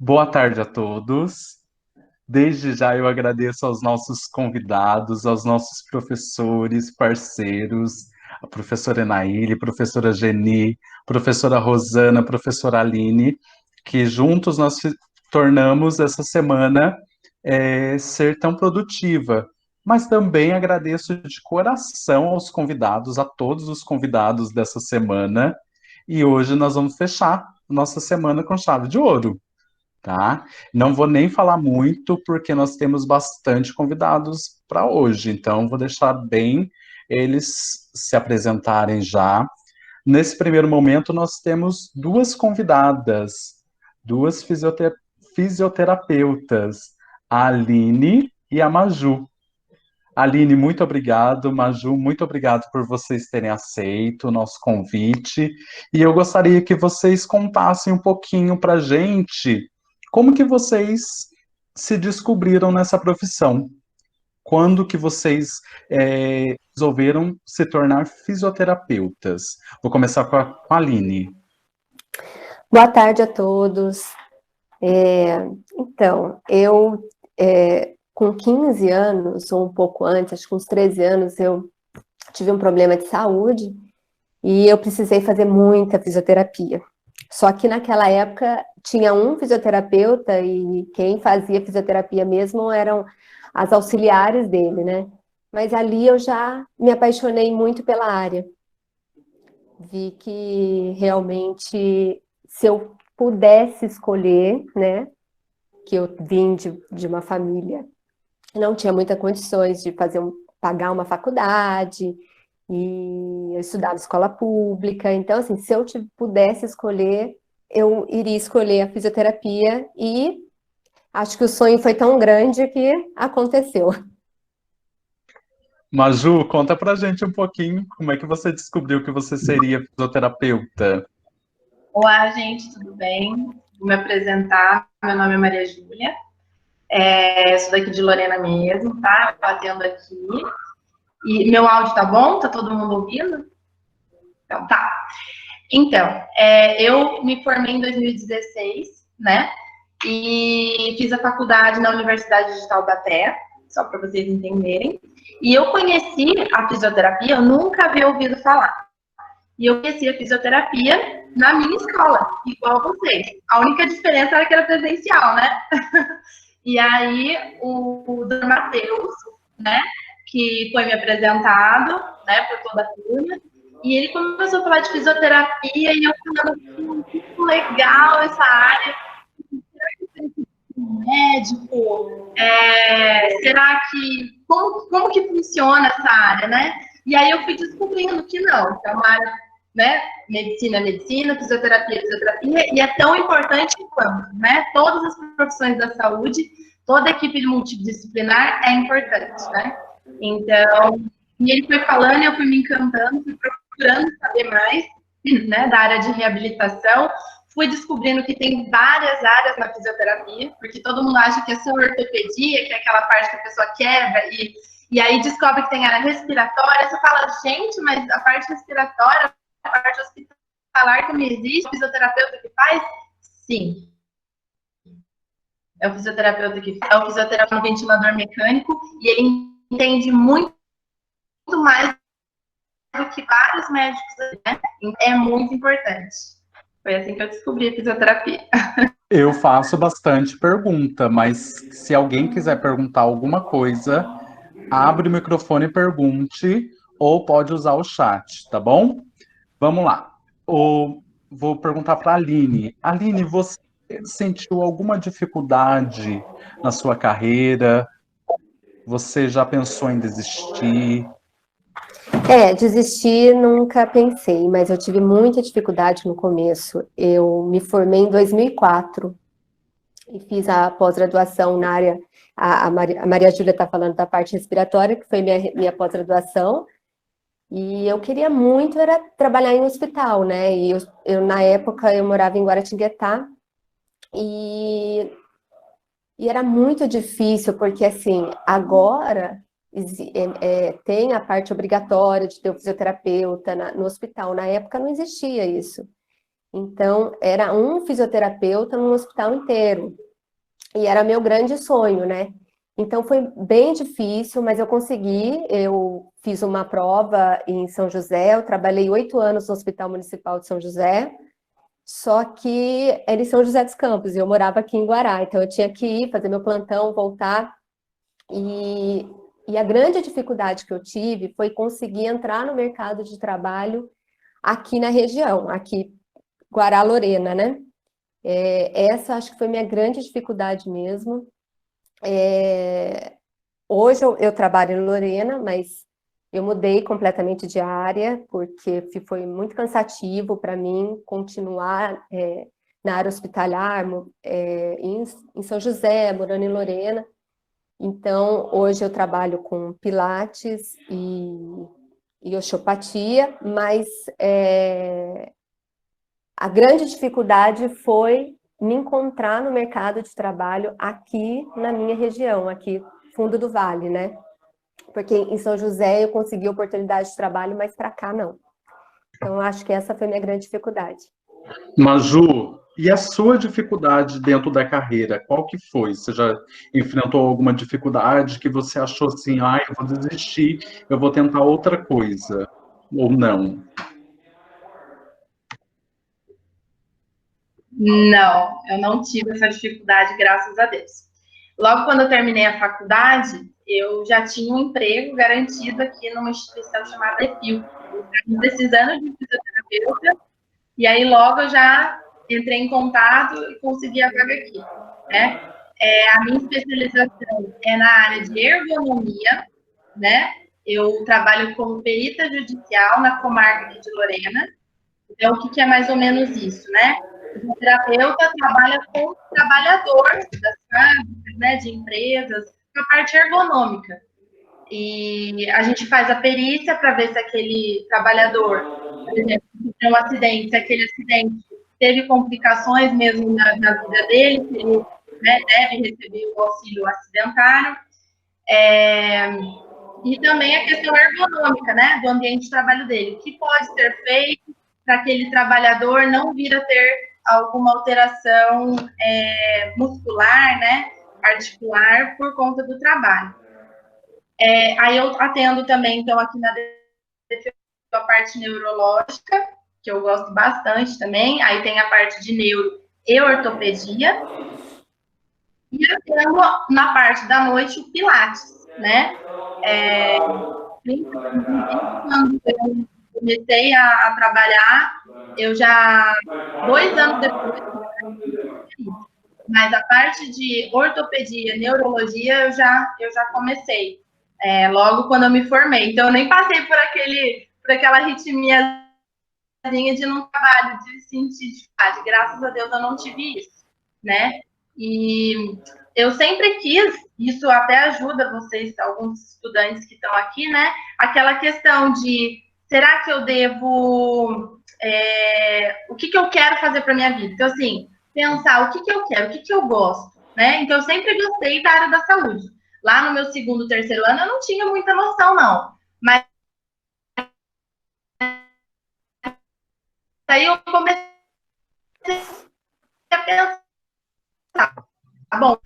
Boa tarde a todos. Desde já eu agradeço aos nossos convidados, aos nossos professores, parceiros, a professora Enaíle, professora Geni, professora Rosana, professora Aline, que juntos nós tornamos essa semana ser tão produtiva. Mas também agradeço de coração aos convidados, a todos os convidados dessa semana. E hoje nós vamos fechar nossa semana com chave de ouro, tá? Não vou nem falar muito, porque nós temos bastante convidados para hoje, então vou deixar bem eles se apresentarem já. Nesse primeiro momento, nós temos duas convidadas, duas fisioterapeutas, a Aline e a Maju. Aline, muito obrigado. Maju, muito obrigado por vocês terem aceito o nosso convite. E eu gostaria que vocês contassem um pouquinho para a gente como que vocês se descobriram nessa profissão. Quando que vocês resolveram se tornar fisioterapeutas? Vou começar com a Aline. Boa tarde a todos. Eu com 15 anos, ou um pouco antes, acho que uns 13 anos, eu tive um problema de saúde e eu precisei fazer muita fisioterapia. Só que naquela época tinha um fisioterapeuta e quem fazia fisioterapia mesmo eram as auxiliares dele, né? Mas ali eu já me apaixonei muito pela área. Vi que realmente, se eu pudesse escolher, né, que eu vim de uma família, não tinha muitas condições de pagar uma faculdade, e eu estudava escola pública, então, assim, se eu pudesse escolher, eu iria escolher a fisioterapia, e acho que o sonho foi tão grande que aconteceu. Maju, conta pra gente um pouquinho como é que você descobriu que você seria fisioterapeuta. Olá, gente, tudo bem? Vou me apresentar. Meu nome é Maria Júlia. Sou daqui de Lorena mesmo, tá? Batendo aqui. E meu áudio tá bom? Tá todo mundo ouvindo? Então, tá. Então, eu me formei em 2016, né? E fiz a faculdade na Universidade de Taubaté, só para vocês entenderem. E eu conheci a fisioterapia, eu nunca havia ouvido falar. E eu conheci a fisioterapia na minha escola, igual vocês. A única diferença era que era presencial, né? E aí, o Dr. Matheus, né, que foi me apresentado, né, por toda a turma, e ele começou a falar de fisioterapia, e eu falando, muito legal essa área, médico, será que, como que funciona essa área, né? E aí eu fui descobrindo que não, que é uma área, né, medicina é medicina, fisioterapia é fisioterapia, e é tão importante quanto, né? Todas as profissões da saúde, toda a equipe multidisciplinar é importante, né? Então, e ele foi falando, eu fui me encantando, fui procurando saber mais, né, da área de reabilitação, fui descobrindo que tem várias áreas na fisioterapia, porque todo mundo acha que é só ortopedia, que é aquela parte que a pessoa quebra, e aí descobre que tem área respiratória, você fala, gente, mas a parte respiratória, a parte hospitalar que não existe, o fisioterapeuta que faz? Sim. É o fisioterapeuta que faz, é o fisioterapeuta no ventilador mecânico, e ele entende muito mais do que vários médicos, né? É muito importante. Foi assim que eu descobri a fisioterapia. Eu faço bastante pergunta, mas se alguém quiser perguntar alguma coisa, abre o microfone e pergunte, ou pode usar o chat, tá bom? Vamos lá. Vou perguntar para a Aline. Aline, você sentiu alguma dificuldade na sua carreira? Você já pensou em desistir? Desistir nunca pensei, mas eu tive muita dificuldade no começo. Eu me formei em 2004 e fiz a pós-graduação na área, a Maria Júlia está falando da parte respiratória, que foi minha pós-graduação, e eu queria muito era trabalhar em um hospital, né? E na época, eu morava em Guaratinguetá, e era muito difícil, porque, assim, agora tem a parte obrigatória de ter o fisioterapeuta no hospital. Na época não existia isso. Então, era um fisioterapeuta no hospital inteiro. E era meu grande sonho, né? Então, foi bem difícil, mas eu consegui. Eu fiz uma prova em São José, eu trabalhei 8 anos no Hospital Municipal de São José, só que era em São José dos Campos, e eu morava aqui em Guará, então eu tinha que ir, fazer meu plantão, voltar. E, e a grande dificuldade que eu tive foi conseguir entrar no mercado de trabalho aqui na região, aqui Guará-Lorena, né? Essa acho que foi minha grande dificuldade mesmo. Hoje eu trabalho em Lorena, mas eu mudei completamente de área, porque foi muito cansativo para mim continuar na área hospitalar, em São José, morando em Lorena. Então, hoje eu trabalho com pilates e osteopatia, mas a grande dificuldade foi me encontrar no mercado de trabalho aqui na minha região, aqui fundo do Vale, né? Porque em São José eu consegui oportunidade de trabalho, mas para cá não. Então, eu acho que essa foi minha grande dificuldade. Maju, e a sua dificuldade dentro da carreira, qual que foi? Você já enfrentou alguma dificuldade que você achou assim, eu vou desistir, eu vou tentar outra coisa, ou não? Não, eu não tive essa dificuldade, graças a Deus. Logo quando eu terminei a faculdade, eu já tinha um emprego garantido aqui numa instituição chamada EPIL. Eu estava precisando de um fisioterapeuta, e aí logo eu já entrei em contato e consegui a vaga aqui, né? A minha especialização é na área de ergonomia, né? Eu trabalho como perita judicial na comarca aqui de Lorena. Então, o que é mais ou menos isso, né? O terapeuta trabalha com o trabalhador das fábricas, né, de empresas, na parte ergonômica. E a gente faz a perícia para ver se aquele trabalhador, por exemplo, sofreu um acidente, se aquele acidente teve complicações mesmo na vida dele, se ele, né, deve receber o auxílio acidentário. E também a questão ergonômica, né, do ambiente de trabalho dele. O que pode ser feito para aquele trabalhador não vir a ter alguma alteração muscular, né, articular, por conta do trabalho. Aí eu atendo também, então, aqui na defesa, a parte neurológica, que eu gosto bastante também. Aí tem a parte de neuro e ortopedia. E atendo na parte da noite o pilates, né? Quando eu comecei a trabalhar, eu já, 2 anos depois, mas a parte de ortopedia, neurologia, eu já comecei, logo quando eu me formei. Então, eu nem passei por aquela arritmiazinha de não trabalho, de sentir dificuldade. Graças a Deus eu não tive isso, né? E eu sempre quis, isso até ajuda vocês, alguns estudantes que estão aqui, né? Aquela questão de, será que eu devo... o que eu quero fazer para minha vida? Então, assim, pensar o que eu quero, o que eu gosto, né? Então, eu sempre gostei da área da saúde. Lá no meu segundo, terceiro ano, eu não tinha muita noção, não. Mas aí eu comecei a pensar, tá bom,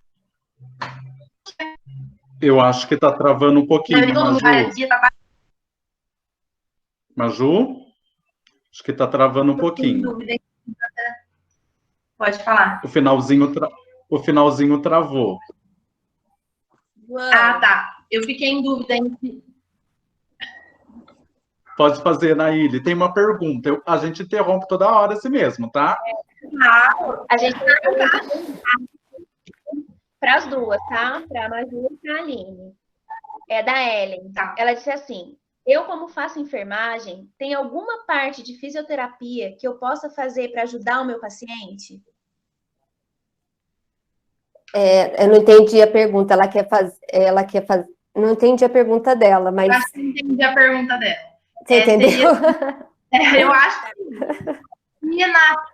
Eu acho que está travando um pouquinho, Maju. Maju? Acho que está travando um pouquinho. Pode falar. O finalzinho travou. Ah, tá. Eu fiquei em dúvida entre... Pode fazer, Naíli. Tem uma pergunta. A gente interrompe toda hora assim mesmo, tá? Claro. A gente pergunta para as duas, tá? Para a Maju e para a Aline. É da Ellen. Tá. Ela disse assim: eu, como faço enfermagem, tem alguma parte de fisioterapia que eu possa fazer para ajudar o meu paciente? Eu não entendi a pergunta. Ela quer fazer. Não entendi a pergunta dela, mas. Acho que entendi a pergunta dela. Você entendeu? Eu acho que e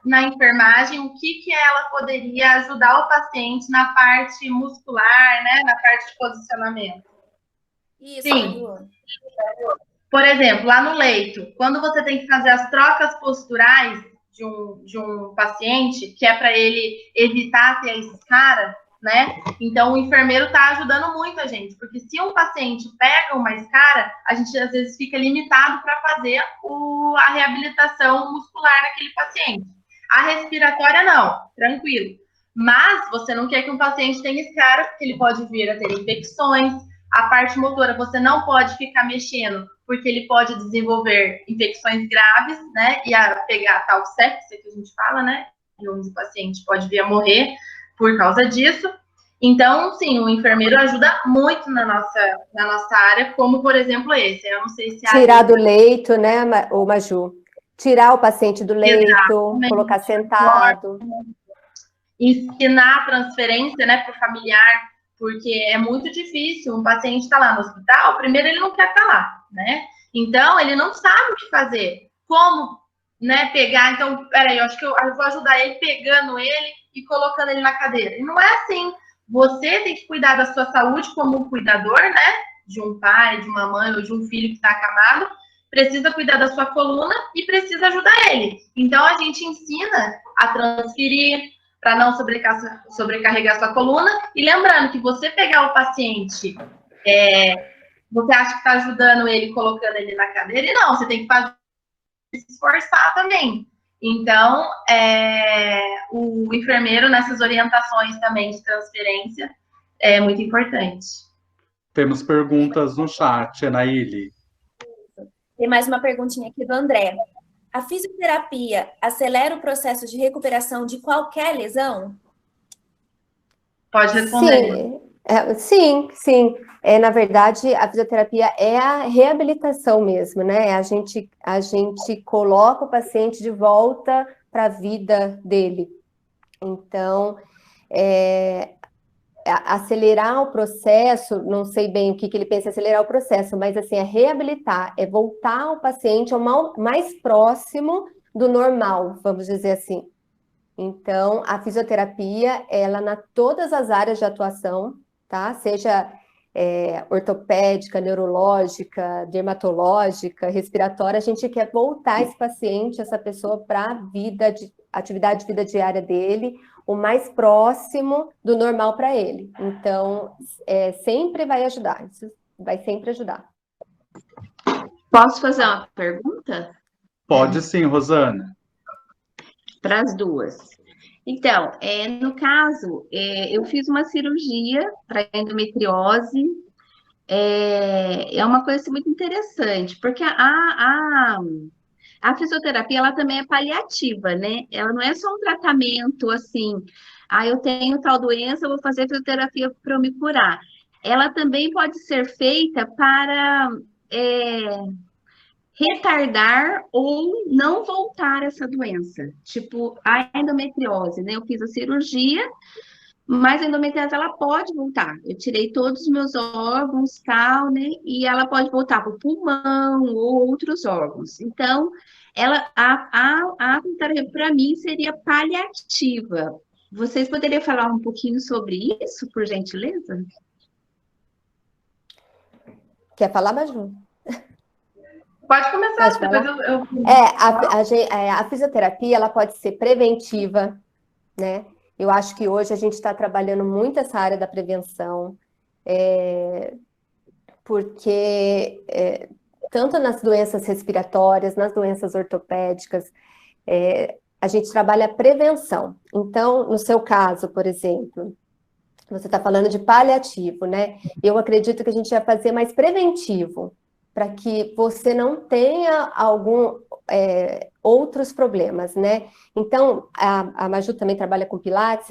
na enfermagem, o que ela poderia ajudar o paciente na parte muscular, né? Na parte de posicionamento. Isso, Sim. Maju. Por exemplo, lá no leito, quando você tem que fazer as trocas posturais de um paciente, que é para ele evitar ter esse cara, né? Então, o enfermeiro está ajudando muito a gente, porque se um paciente pega uma escara, a gente às vezes fica limitado para fazer a reabilitação muscular naquele paciente. A respiratória, não, tranquilo. Mas você não quer que um paciente tenha escara, porque ele pode vir a ter infecções. A parte motora, você não pode ficar mexendo, porque ele pode desenvolver infecções graves, né? E pegar a tal sepsia que a gente fala, né? E onde o paciente pode vir a morrer por causa disso. Então, sim, o enfermeiro ajuda muito na nossa área, como, por exemplo, esse. Eu não sei se... Tirar do leito, né, Maju? Tirar o paciente do leito, exatamente, colocar sentado. Ensinar a transferência, né, para o familiar, porque é muito difícil. Um paciente está lá no hospital, primeiro ele não quer estar lá, né? Então, ele não sabe o que fazer. Como, né, pegar... Então, peraí, eu acho que eu vou ajudar ele pegando ele e colocando ele na cadeira. E não é assim. Você tem que cuidar da sua saúde como um cuidador, né? De um pai, de uma mãe ou de um filho que está acamado. Precisa cuidar da sua coluna e precisa ajudar ele. Então, a gente ensina a transferir para não sobrecarregar sua coluna. E lembrando que você pegar o paciente, você acha que está ajudando ele, colocando ele na cadeira, e não, você tem que fazer se esforçar também. Então, o enfermeiro nessas orientações também de transferência é muito importante. Temos perguntas no chat, Enaíli. Tem mais uma perguntinha aqui do André. A fisioterapia acelera o processo de recuperação de qualquer lesão? Pode responder. Sim. Na verdade, a fisioterapia é a reabilitação mesmo, né? A gente coloca o paciente de volta para a vida dele. Então, acelerar o processo, não sei bem o que ele pensa em acelerar o processo, mas assim, é reabilitar, é voltar o paciente ao mais próximo do normal, vamos dizer assim. Então, a fisioterapia, ela todas as áreas de atuação, tá? Seja ortopédica, neurológica, dermatológica, respiratória, a gente quer voltar esse paciente, essa pessoa para a atividade de vida diária dele, o mais próximo do normal para ele. Então, sempre vai ajudar, isso vai sempre ajudar. Posso fazer uma pergunta? Pode sim, Rosana. Para as duas. Então, no caso, eu fiz uma cirurgia para endometriose. É uma coisa assim, muito interessante, porque a fisioterapia, ela também é paliativa, né? Ela não é só um tratamento assim, eu tenho tal doença, eu vou fazer fisioterapia para eu me curar. Ela também pode ser feita para retardar ou não voltar essa doença. Tipo, a endometriose, né? Eu fiz a cirurgia, mas a endometriose, ela pode voltar. Eu tirei todos os meus órgãos, tal, né? E ela pode voltar para o pulmão ou outros órgãos. Então, a fisioterapia, para mim, seria paliativa. Vocês poderiam falar um pouquinho sobre isso, por gentileza? Quer falar, Maju? Pode começar, depois eu... A fisioterapia, ela pode ser preventiva, né? Eu acho que hoje a gente está trabalhando muito essa área da prevenção, porque tanto nas doenças respiratórias, nas doenças ortopédicas, a gente trabalha a prevenção. Então, no seu caso, por exemplo, você está falando de paliativo, né? Eu acredito que a gente vai fazer mais preventivo, para que você não tenha outros problemas, né? Então, a Maju também trabalha com Pilates,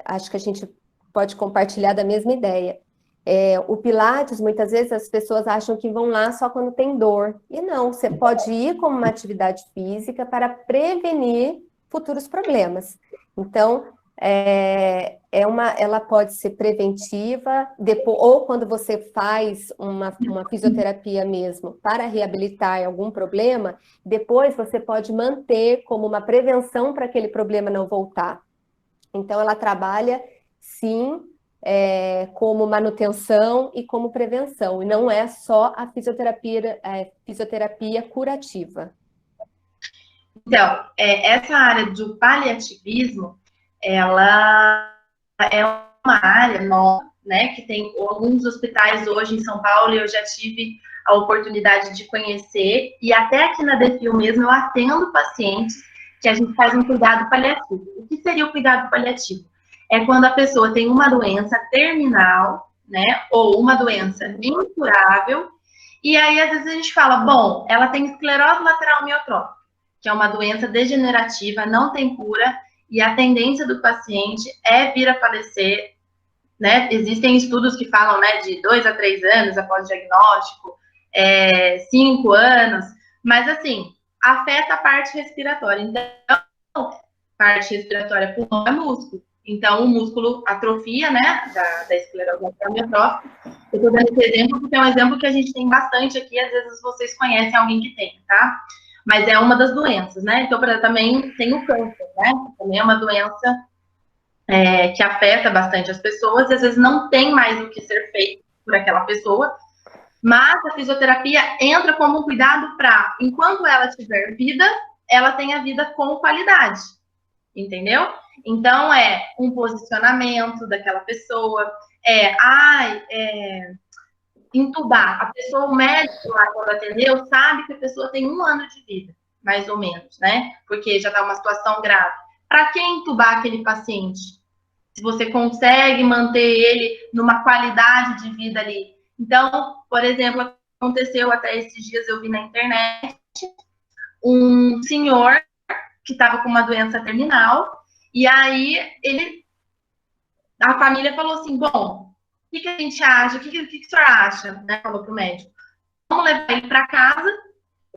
acho que a gente pode compartilhar da mesma ideia. O Pilates, muitas vezes, as pessoas acham que vão lá só quando tem dor. E não, você pode ir como uma atividade física para prevenir futuros problemas. Então, ela pode ser preventiva, ou quando você faz uma fisioterapia mesmo para reabilitar algum problema, depois você pode manter como uma prevenção para aquele problema não voltar. Então, ela trabalha, sim, como manutenção e como prevenção, e não é só a fisioterapia curativa. Então, essa área do paliativismo, ela é uma área nova, né, que tem alguns hospitais hoje em São Paulo, e eu já tive a oportunidade de conhecer, e até aqui na Defil mesmo eu atendo pacientes que a gente faz um cuidado paliativo. O que seria o cuidado paliativo? É quando a pessoa tem uma doença terminal, né, ou uma doença incurável, e aí às vezes a gente fala, bom, ela tem esclerose lateral amiotrófica, que é uma doença degenerativa, não tem cura, e a tendência do paciente é vir a falecer, né? Existem estudos que falam, né, de 2 a 3 anos após o diagnóstico, 5 anos, mas assim, afeta a parte respiratória. Então, parte respiratória pulmão é músculo. Então, o músculo atrofia, né, da esclerose amiotrófica. Eu estou dando esse exemplo porque é um exemplo que a gente tem bastante aqui, às vezes vocês conhecem alguém que tem, tá? Mas é uma das doenças, né? Então, também tem o câncer, né? Também é uma doença que afeta bastante as pessoas, e às vezes não tem mais o que ser feito por aquela pessoa, mas a fisioterapia entra como um cuidado para, enquanto ela tiver vida, ela tenha vida com qualidade, entendeu? Então, é um posicionamento daquela pessoa, entubar. A pessoa, o médico lá, quando atendeu, sabe que a pessoa tem 1 ano de vida, mais ou menos, né? Porque já está uma situação grave. Para que entubar aquele paciente? Se você consegue manter ele numa qualidade de vida ali. Então, por exemplo, aconteceu até esses dias, eu vi na internet, um senhor que estava com uma doença terminal, e aí a família falou assim, bom, o que a gente acha? O que o senhor acha? Né? Falou pro médico. Vamos levar ele para casa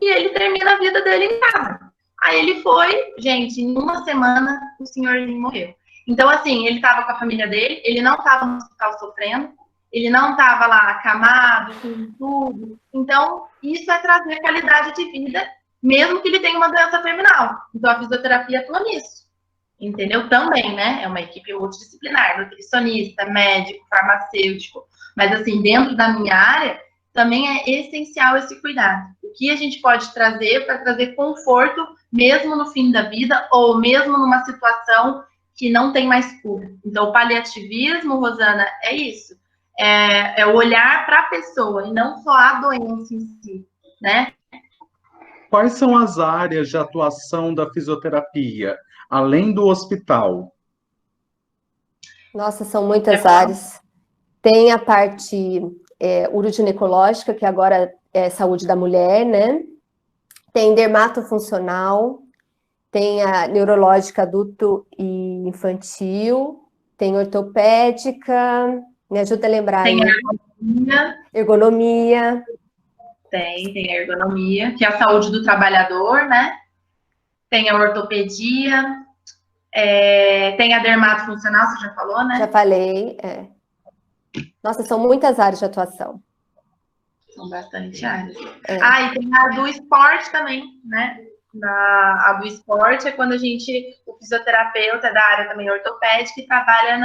e ele termina a vida dele em casa. Aí ele foi, gente, em 1 semana o senhorzinho morreu. Então, assim, ele estava com a família dele, ele não estava no hospital sofrendo, ele não estava lá acamado, com tudo. Então, isso é trazer qualidade de vida, mesmo que ele tenha uma doença terminal. Então, a fisioterapia atua nisso. Entendeu? Também, né? É uma equipe multidisciplinar, nutricionista, médico, farmacêutico. Mas, assim, dentro da minha área, também é essencial esse cuidado. O que a gente pode trazer para trazer conforto, mesmo no fim da vida, ou mesmo numa situação que não tem mais cura. Então, o paliativismo, Rosana, é isso. É o olhar para a pessoa e não só a doença em si, né? Quais são as áreas de atuação da fisioterapia, além do hospital? Nossa, são muitas áreas. Tem a parte uroginecológica, que agora é saúde da mulher, né? Tem dermatofuncional, tem a neurológica adulto e infantil, tem ortopédica, me ajuda a lembrar tem aí. Ergonomia. Tem a ergonomia, que é a saúde do trabalhador, né? Tem a ortopedia, tem a dermatofuncional, você já falou, né? Já falei, Nossa, são muitas áreas de atuação. São bastante áreas. E tem a do esporte também, né? A do esporte é quando o fisioterapeuta da área também ortopédica e trabalha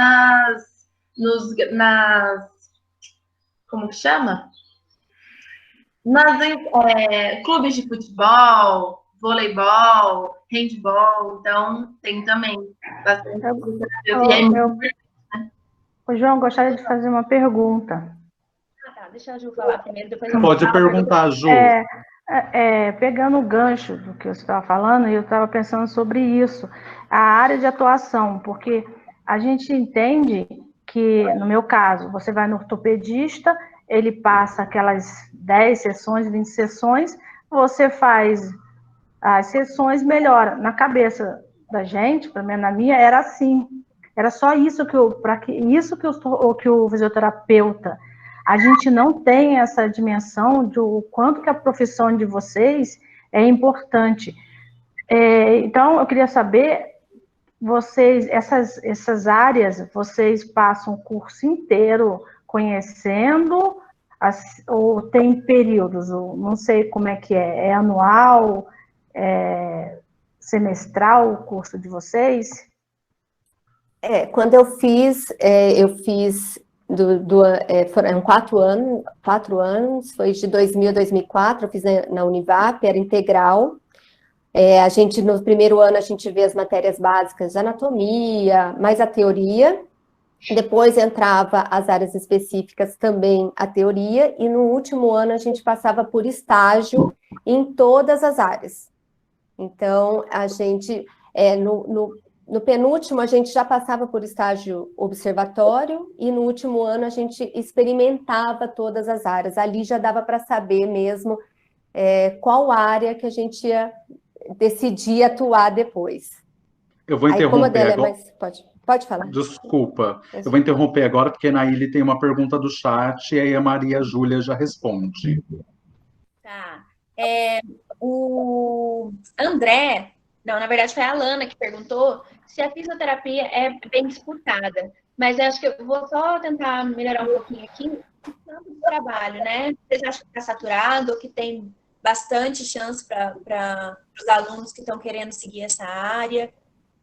como que chama? Clubes de futebol, voleibol, handball, então tem também bastante fisioterapeuta. O João, gostaria de fazer uma pergunta. Deixa a Ju falar primeiro, depois eu Pode perguntar, Ju. Pegando o gancho do que você estava falando, eu estava pensando sobre isso, a área de atuação, porque a gente entende que, no meu caso, você vai no ortopedista, ele passa aquelas 10 sessões, 20 sessões, você faz as sessões, melhora. Na cabeça da gente, pelo menos na minha, era assim. Era só isso que o fisioterapeuta. A gente não tem essa dimensão do quanto que a profissão de vocês é importante. Então, eu queria saber, vocês, essas áreas, vocês passam o curso inteiro conhecendo, ou tem períodos, não sei como é que é anual, semestral o curso de vocês? Quando eu fiz foram 4 anos, foi de 2000 a 2004, eu fiz na Univap, era integral, A gente, no primeiro ano, a gente vê as matérias básicas de anatomia, mais a teoria, depois entrava as áreas específicas, também a teoria, e no último ano a gente passava por estágio em todas as áreas. Então, a gente, no penúltimo, a gente já passava por estágio observatório, e no último ano a gente experimentava todas as áreas. Ali já dava para saber mesmo qual área que a gente ia decidir atuar depois. Eu vou Aí, como a interromper dela agora. Pode falar. Desculpa, eu vou interromper agora porque a Naíli tem uma pergunta do chat e aí a Maria Júlia já responde. Tá. O André, não, na verdade foi a Alana que perguntou se a fisioterapia é bem disputada. Mas eu acho que eu vou só tentar melhorar um pouquinho aqui o campo de trabalho, né? Vocês acham que está saturado ou que tem bastante chance para os alunos que estão querendo seguir essa área?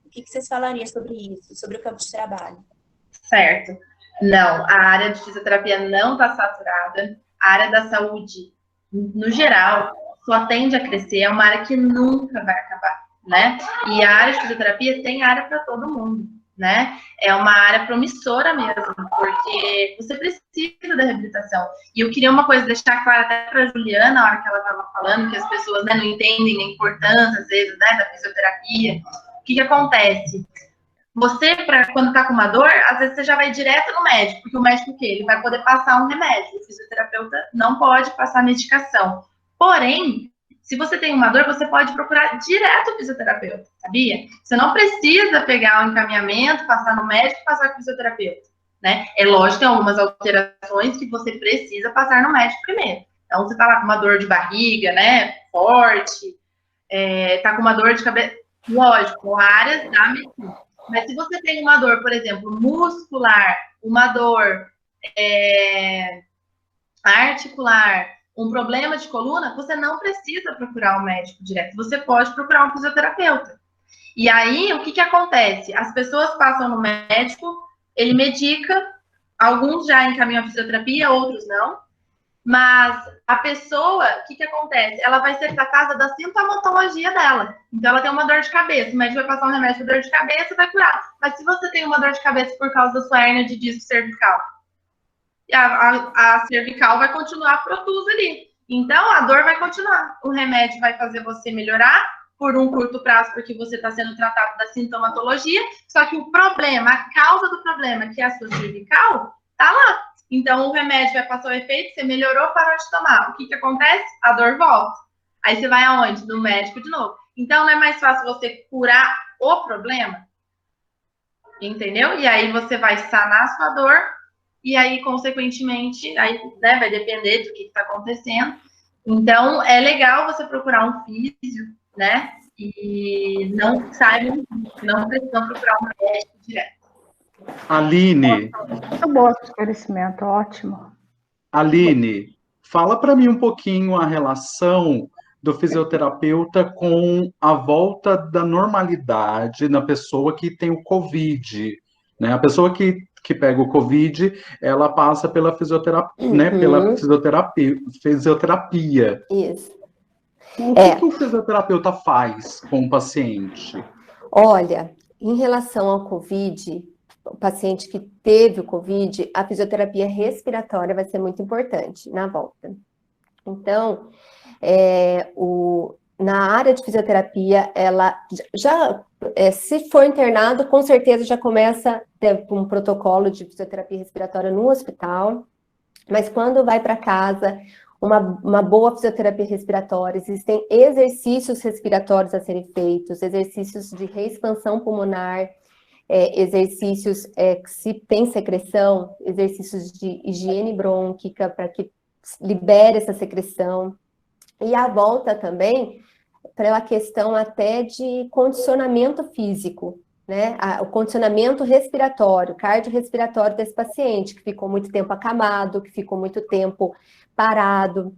O que vocês falariam sobre isso, sobre o campo de trabalho? Certo. Não, a área de fisioterapia não está saturada. A área da saúde, no geral, só tende a crescer. É uma área que nunca vai acabar, né? E a área de fisioterapia tem área para todo mundo, né? É uma área promissora mesmo, porque você precisa da reabilitação. E eu queria uma coisa deixar clara até para a Juliana, na hora que ela estava falando, que as pessoas, né, não entendem a importância, às vezes, né, da fisioterapia. O que acontece? Você, quando tá com uma dor, às vezes você já vai direto no médico, porque o médico o quê? Ele vai poder passar um remédio. O fisioterapeuta não pode passar medicação. Porém, se você tem uma dor, você pode procurar direto o fisioterapeuta, sabia? Você não precisa pegar o encaminhamento, passar no médico e passar com o fisioterapeuta, né? É lógico, tem algumas alterações que você precisa passar no médico primeiro. Então, você tá lá com uma dor de barriga, né? Forte, tá com uma dor de cabeça. Lógico, áreas da medicina. Mas se você tem uma dor, por exemplo, muscular, uma dor articular, um problema de coluna, você não precisa procurar um médico direto. Você pode procurar um fisioterapeuta. E aí, o que acontece? As pessoas passam no médico, ele medica, alguns já encaminham a fisioterapia, outros não. Mas a pessoa, o que acontece? Ela vai ser tratada da sintomatologia dela. Então, ela tem uma dor de cabeça, o médico vai passar um remédio para dor de cabeça e vai curar. Mas se você tem uma dor de cabeça por causa da sua hérnia de disco cervical, a cervical vai continuar protusa ali. Então, a dor vai continuar. O remédio vai fazer você melhorar por um curto prazo, porque você está sendo tratado da sintomatologia. Só que o problema, a causa do problema, que é a sua cervical, tá lá. Então, o remédio vai passar o efeito, você melhorou, parou de tomar. O que acontece? A dor volta. Aí você vai aonde? No médico de novo. Então, não é mais fácil você curar o problema? Entendeu? E aí você vai sanar a sua dor, e aí, consequentemente, aí, né, vai depender do que está acontecendo. Então, é legal você procurar um físio, né? E não precisam procurar um médico direto. Aline. Muito bom esse esclarecimento, ótimo. Aline, fala para mim um pouquinho a relação do fisioterapeuta com a volta da normalidade na pessoa que tem o Covid, né? A pessoa que pega o Covid, ela passa pela fisioterapia, né? Pela fisioterapia. Isso. O que o fisioterapeuta faz com o paciente? Olha, em relação ao Covid, o paciente que teve o Covid, a fisioterapia respiratória vai ser muito importante na volta. Então, na área de fisioterapia, ela já, se for internado, com certeza já começa um protocolo de fisioterapia respiratória no hospital, mas quando vai para casa, uma boa fisioterapia respiratória, existem exercícios respiratórios a serem feitos, exercícios de reexpansão pulmonar, exercícios que se tem secreção, exercícios de higiene brônquica para que libere essa secreção, e a volta também pela questão até de condicionamento físico, né? O condicionamento respiratório, cardiorrespiratório desse paciente, que ficou muito tempo acamado, que ficou muito tempo parado.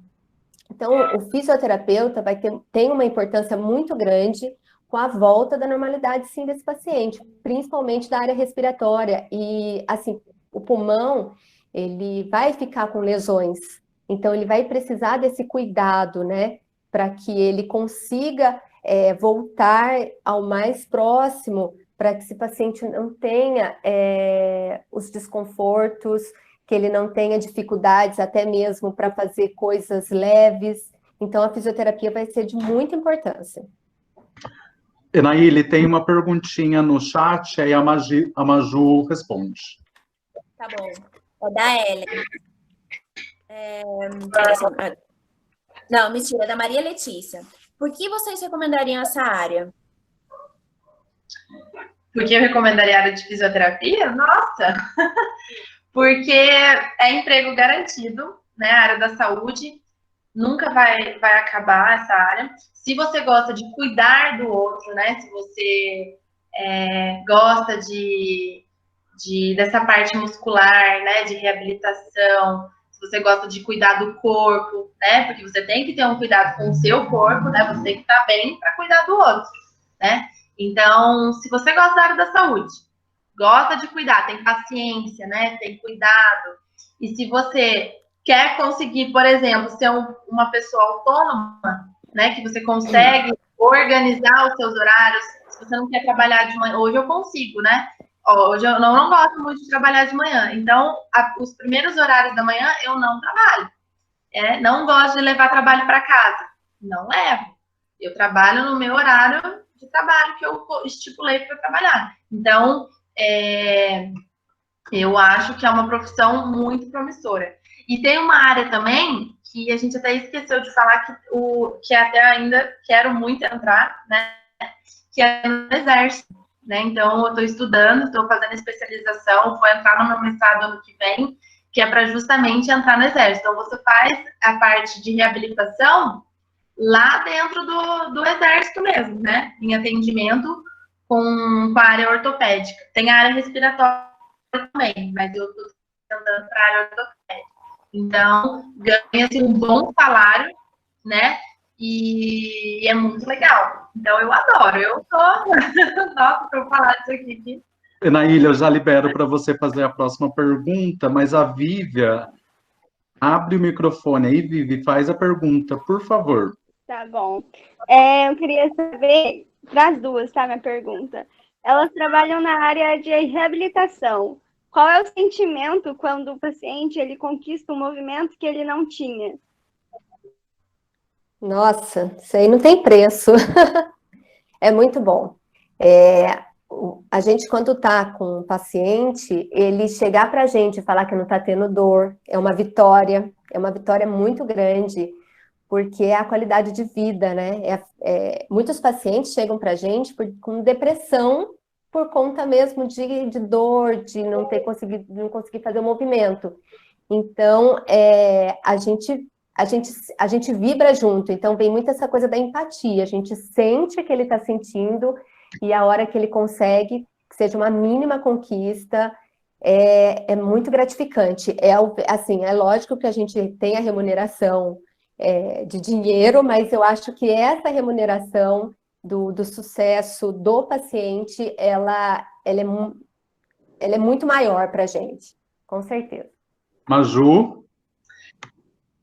Então, o fisioterapeuta tem uma importância muito grande com a volta da normalidade, sim, desse paciente, principalmente da área respiratória. E, assim, o pulmão, ele vai ficar com lesões, então ele vai precisar desse cuidado, né, para que ele consiga voltar ao mais próximo para que esse paciente não tenha os desconfortos, que ele não tenha dificuldades até mesmo para fazer coisas leves. Então, a fisioterapia vai ser de muita importância. Enaíle, tem uma perguntinha no chat, aí a Maju responde. Tá bom. É da Ellen. Não, mentira, é da Maria Letícia. Por que vocês recomendariam essa área? Por que eu recomendaria a área de fisioterapia? Nossa! Porque é emprego garantido, né? A área da saúde nunca vai acabar essa área. Se você gosta de cuidar do outro, né? Se você gosta dessa parte muscular, né? De reabilitação, se você gosta de cuidar do corpo, né? Porque você tem que ter um cuidado com o seu corpo, né? Você tem que estar bem para cuidar do outro, né? Então, se você gosta da área da saúde, gosta de cuidar, tem paciência, né? Tem cuidado. E se você quer conseguir, por exemplo, ser uma pessoa autônoma, né? Que você consegue organizar os seus horários. Se você não quer trabalhar de manhã, hoje eu consigo, né? Hoje eu não gosto muito de trabalhar de manhã. Então, os primeiros horários da manhã eu não trabalho. Não gosto de levar trabalho para casa. Não levo. Eu trabalho no meu horário de trabalho que eu estipulei para trabalhar. Então, eu acho que é uma profissão muito promissora. E tem uma área também que a gente até esqueceu de falar que até ainda quero muito entrar, né? Que é no exército, né? Então, eu estou estudando, estou fazendo especialização, vou entrar no meu mestrado ano que vem, que é para justamente entrar no exército. Então, você faz a parte de reabilitação lá dentro do exército mesmo, né? Em atendimento com a área ortopédica. Tem a área respiratória também, mas eu estou tentando para a área ortopédica. Então, ganha-se um bom salário, né? E é muito legal. Então, eu adoro. Eu tô... Nossa, para eu falar disso aqui. Enaíle, eu já libero para você fazer a próxima pergunta, mas a Vívia abre o microfone aí, Vivi, faz a pergunta, por favor. Tá bom. Eu queria saber, das duas, tá, minha pergunta. Elas trabalham na área de reabilitação. Qual é o sentimento quando o paciente ele conquista um movimento que ele não tinha? Nossa, isso aí não tem preço. É muito bom. A gente, quando está com um paciente, ele chegar para a gente e falar que não está tendo dor, é uma vitória muito grande, porque é a qualidade de vida, né? Muitos pacientes chegam para a gente com depressão por conta mesmo de dor, de não conseguir fazer o movimento. Então, a gente vibra junto, então vem muito essa coisa da empatia, a gente sente que ele está sentindo, e a hora que ele consegue, que seja uma mínima conquista, é muito gratificante. Assim, é lógico que a gente tem a remuneração de dinheiro, mas eu acho que essa remuneração do sucesso do paciente, ela é muito maior para a gente, com certeza. Maju?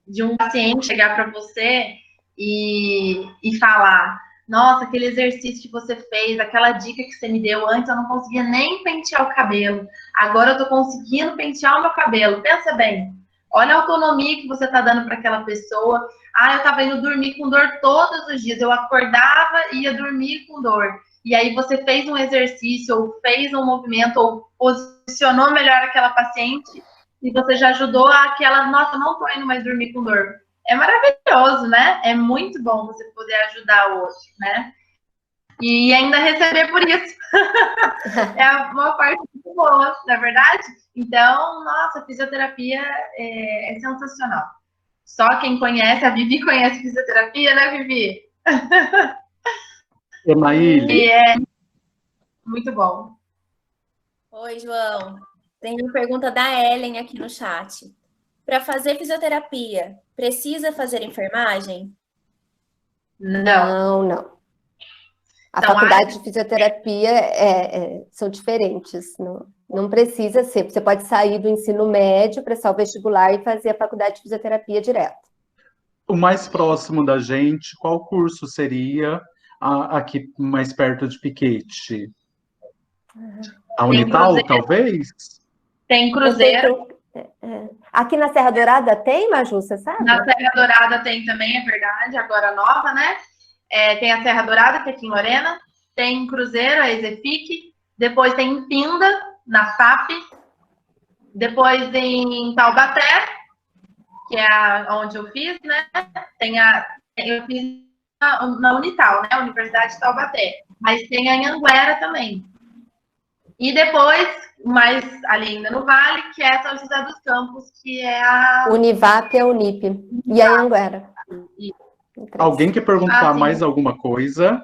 De um paciente chegar para você e falar: nossa, aquele exercício que você fez, aquela dica que você me deu antes, eu não conseguia nem pentear o cabelo. Agora eu tô conseguindo pentear o meu cabelo. Pensa bem. Olha a autonomia que você está dando para aquela pessoa. Eu estava indo dormir com dor todos os dias. Eu acordava e ia dormir com dor. E aí você fez um exercício, ou fez um movimento, ou posicionou melhor aquela paciente, e você já ajudou aquela, nossa, eu não estou indo mais dormir com dor. É maravilhoso, né? É muito bom você poder ajudar o outro, né? E ainda receber por isso. É uma parte muito boa, não é verdade? Então, nossa, a fisioterapia é sensacional. Só quem conhece, a Vivi conhece fisioterapia, né, Vivi? Enaíle. E é muito bom. Oi, João. Tem uma pergunta da Ellen aqui no chat. Para fazer fisioterapia, precisa fazer enfermagem? Não. A faculdade de fisioterapia são diferentes, não precisa ser. Você pode sair do ensino médio, prestar o vestibular e fazer a faculdade de fisioterapia direto. O mais próximo da gente, qual curso seria? aqui mais perto de Piquete? A Tem Unital, Cruzeiro. Talvez? Tem Cruzeiro. Aqui na Serra Dourada tem, Maju, você sabe? Na Serra Dourada tem também, é verdade, agora nova, né? Tem a Serra Dourada, que é aqui em Lorena. Tem em Cruzeiro, a Ezefic. Depois tem em Pinda, na FAP. Depois em Taubaté, que é onde eu fiz, né? Eu fiz na Unital, né? Universidade de Taubaté. Mas tem a Anhanguera também. E depois, mais ali ainda no Vale, que é São José dos Campos, que é a... Univap é a Unip. E a Anhanguera. Alguém quer perguntar mais alguma coisa?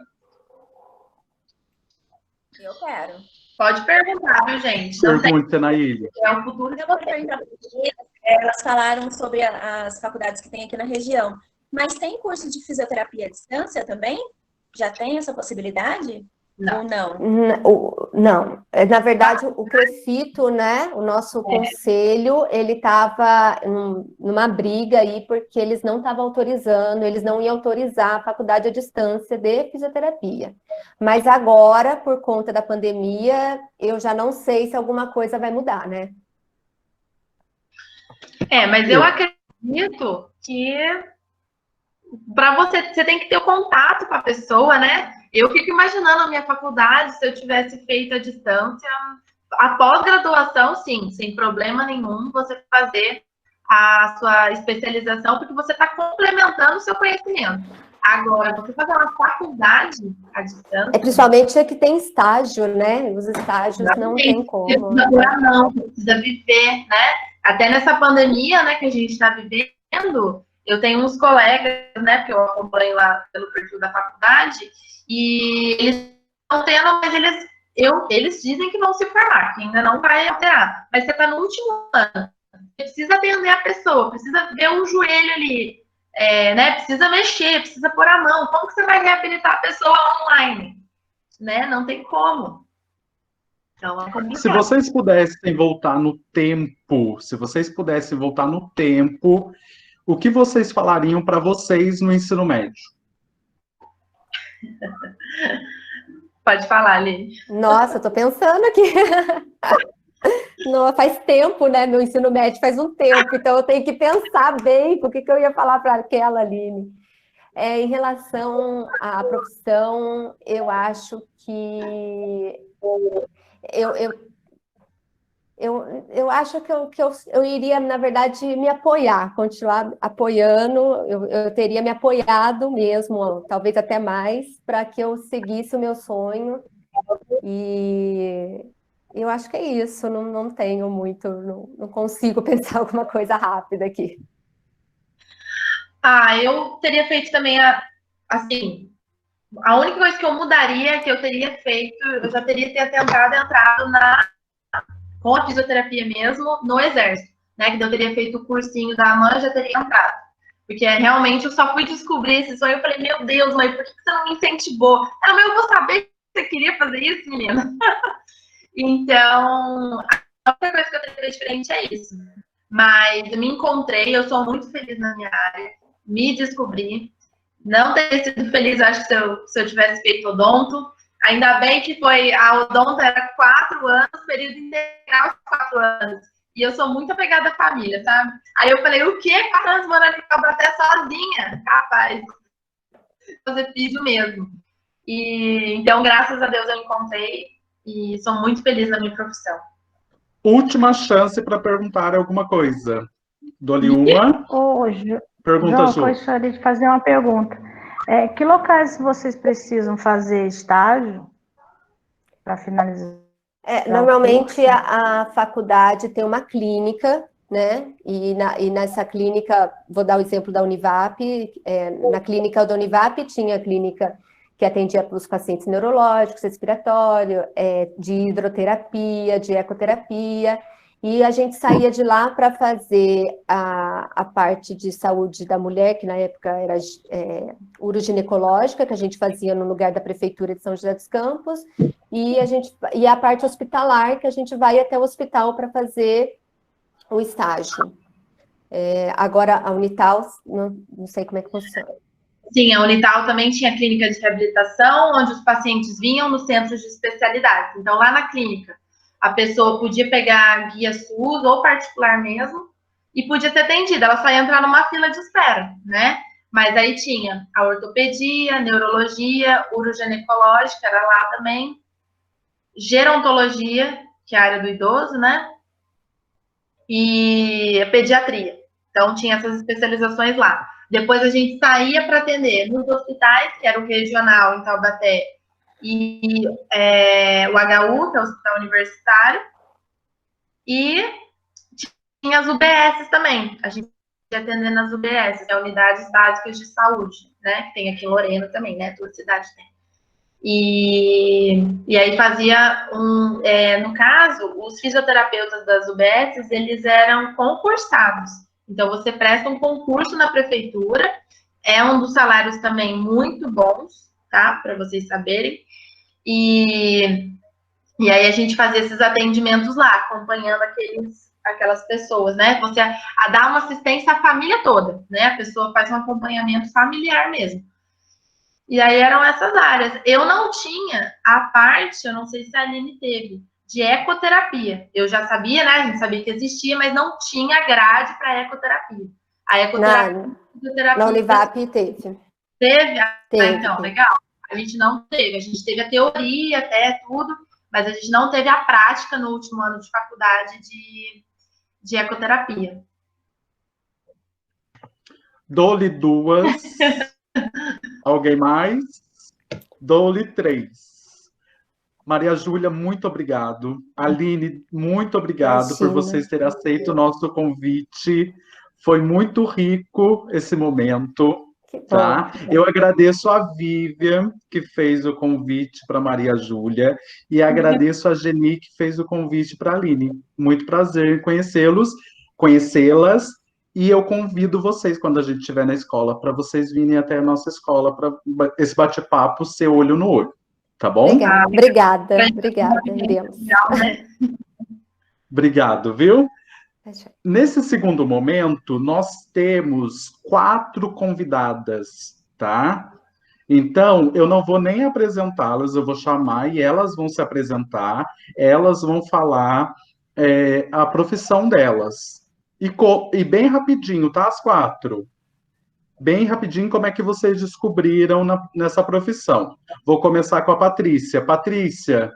Eu quero. Pode perguntar, viu, gente? Pergunta, Naília. É o futuro. Eu vou perguntar para elas falaram sobre as faculdades que tem aqui na região. Mas tem curso de fisioterapia à distância também? Já tem essa possibilidade? Não. Ou não? Não. Na verdade, o Crefito, né, o nosso conselho, ele estava numa briga aí, porque eles não estavam autorizando, eles não iam autorizar a faculdade à distância de fisioterapia. Mas agora, por conta da pandemia, eu já não sei se alguma coisa vai mudar, né? Mas eu acredito que para você tem que ter o contato com a pessoa, né? Eu fico imaginando a minha faculdade, se eu tivesse feito à distância, a pós-graduação, sim, sem problema nenhum, você fazer a sua especialização, porque você está complementando o seu conhecimento. Agora, você fazer uma faculdade à distância... Principalmente é que tem estágio, né? Os estágios não tem como. Precisa viver, né? Até nessa pandemia, né, que a gente está vivendo, eu tenho uns colegas, né, que eu acompanho lá pelo perfil da faculdade, e eles estão tendo, mas eles dizem que vão se formar, que ainda não vai alterar. Mas você está no último ano, você precisa atender a pessoa, precisa ver um joelho ali, né? Precisa mexer, precisa pôr a mão. Como que você vai reabilitar a pessoa online? Né? Não tem como. Então, é complicado. Se vocês pudessem voltar no tempo, o que vocês falariam para vocês no ensino médio? Pode falar, Lili. Nossa, eu tô pensando aqui. Não, faz tempo, né? Meu ensino médio faz um tempo, então eu tenho que pensar bem o que eu ia falar para aquela Aline. Em relação à profissão, eu acho que eu acho que eu iria, na verdade, me apoiar, continuar apoiando, eu teria me apoiado mesmo, talvez até mais, para que eu seguisse o meu sonho. E eu acho que é isso, não tenho muito, não consigo pensar alguma coisa rápida aqui. Eu teria feito também, assim, a única coisa que eu mudaria, que eu teria feito, eu já teria entrado com a fisioterapia mesmo, no exército, né? Que eu teria feito o cursinho da AMAN, já teria entrado. Porque realmente eu só fui descobrir esse sonho, eu falei, meu Deus, mãe, por que você não me incentivou? Mas eu vou saber que você queria fazer isso, menina. Então, a única coisa que eu teria diferente é isso. Mas eu me encontrei, eu sou muito feliz na minha área, me descobri. Não teria sido feliz, acho que se eu tivesse feito odonto. Ainda bem que a odonto era 4 anos, período integral de 4 anos. E eu sou muito apegada à família, sabe? Aí eu falei, o quê? 4 anos morando em Taubaté sozinha? Capaz. Fazer físio mesmo. E, então, graças a Deus, eu encontrei e sou muito feliz na minha profissão. Última chance para perguntar alguma coisa. Dou-lhe uma. Pergunta, Ju. Eu gostaria de fazer uma pergunta. Que locais vocês precisam fazer estágio para finalizar? Normalmente a faculdade tem uma clínica, né? E nessa clínica, vou dar o exemplo da Univap, na clínica da Univap tinha a clínica que atendia para os pacientes neurológicos, respiratório, de hidroterapia, de ecoterapia, e a gente saía de lá para fazer a parte de saúde da mulher, que na época era uroginecológica, que a gente fazia no lugar da Prefeitura de São José dos Campos, e a parte hospitalar, que a gente vai até o hospital para fazer o estágio. Agora, a Unital, não sei como é que funciona. Sim, a Unital também tinha clínica de reabilitação, onde os pacientes vinham nos centros de especialidades. Então, lá na clínica, a pessoa podia pegar guia SUS ou particular mesmo e podia ser atendida. Ela só ia entrar numa fila de espera, né? Mas aí tinha a ortopedia, neurologia, uroginecológica, era lá também, gerontologia, que é a área do idoso, né? E a pediatria. Então, tinha essas especializações lá. Depois a gente saía para atender nos hospitais, que era o regional em Taubaté, e o HU, que é o Hospital Universitário, e tinha as UBSs também. A gente ia atender nas UBSs, que é Unidades Básicas de Saúde, né? Que tem aqui em Lorena também, né? Toda cidade tem. E aí fazia no caso, os fisioterapeutas das UBSs, eles eram concursados. Então, você presta um concurso na prefeitura, é um dos salários também muito bons, tá? Para vocês saberem. E aí a gente fazia esses atendimentos lá, acompanhando aquelas pessoas, né? Você dá uma assistência à família toda, né? A pessoa faz um acompanhamento familiar mesmo. E aí eram essas áreas. Eu não tinha a parte, eu não sei se a Aline teve, de ecoterapia. Eu já sabia, né? A gente sabia que existia, mas não tinha grade para ecoterapia. A ecoterapia. Na Univap teve. Teve? Teve. Então, legal. A gente não teve. A gente teve a teoria até tudo, mas a gente não teve a prática no último ano de faculdade de ecoterapia. Dou-lhe 2. Alguém mais? Dou-lhe 3. Maria Júlia, muito obrigado. Aline, muito obrigado por vocês terem aceito o nosso convite. Foi muito rico esse momento. Tá? Eu agradeço a Vivian, que fez o convite para Maria Júlia, e agradeço a Geni, que fez o convite para a Aline. Muito prazer em conhecê-las, e eu convido vocês, quando a gente estiver na escola, para vocês virem até a nossa escola para esse bate-papo ser olho no olho. Tá bom? Legal. Obrigada, iremos. Obrigado, viu? Nesse segundo momento, nós temos 4 convidadas, tá? Então, eu não vou nem apresentá-las, eu vou chamar e elas vão se apresentar, elas vão falar a profissão delas. E bem rapidinho, tá? As 4. Bem rapidinho, como é que vocês descobriram nessa profissão? Vou começar com a Patrícia. Patrícia,